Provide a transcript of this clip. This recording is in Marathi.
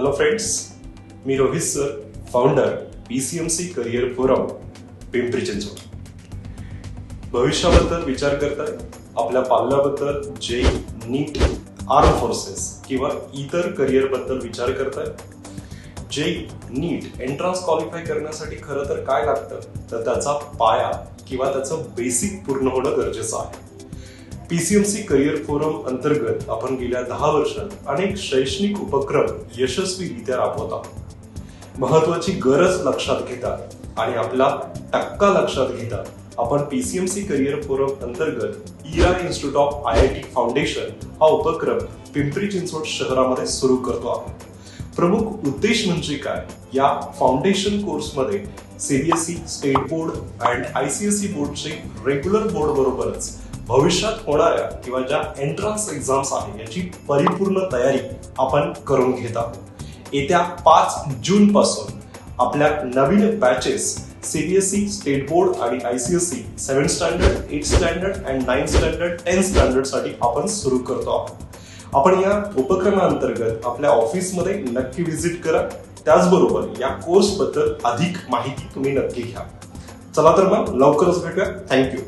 हॅलो फ्रेंड्स, मी Rohit sir, founder PCMC career forum Pimpri Chinchwad. भविष्याबद्दल विचार करताय, आपल्या पाल्याबद्दल जे नीट, आर्म फोर्सेस किंवा इतर करियर बद्दल विचार करताय. जे नीट एंट्रन्स क्वालिफाय करण्यासाठी खरं तर काय लागतं, तर त्याचा पाया किंवा त्याचं बेसिक पूर्ण होणं गरजेचं आहे. पीसीएमसी करियर फोरम अंतर्गत आपण गेल्या 10 वर्षात अनेक शैक्षणिक उपक्रम यशस्वीरित्या राबवत आहोत. महत्वाची गरज लक्षात घेता आणि आपला टक्का लक्षात घेता आपण पीसीएमसी करियर फोरम अंतर्गत इरा इन्स्टिट्यूट ऑफ IIT फाउंडेशन हा उपक्रम पिंपरी चिंचवड शहरामध्ये सुरू करतो आहोत. प्रमुख उद्देश म्हणजे काय, या फाउंडेशन कोर्समध्ये CBSE, state board and ICSE बोर्डचे रेग्युलर बोर्ड बरोबरच भविष्यात होणाऱ्या किंवा ज्या एंट्रन्स एक्झाम्स आहे याची परिपूर्ण तयारी आपण करून घेत आहोत. येत्या 5 जून पासून आपल्या नवीन बॅचेस सीबीएसई, स्टेट बोर्ड आणि ICSE 7 standard, 8 standard and 9 standard, 10 standard साठी आपण सुरू करतो आहोत. आपण या उपक्रमाअंतर्गत आपल्या ऑफिसमध्ये नक्की व्हिजिट करा. त्याचबरोबर या कोर्स बद्दल अधिक माहिती तुम्ही नक्की घ्या. चला तर मग लवकरच भेटूया. थँक्यू.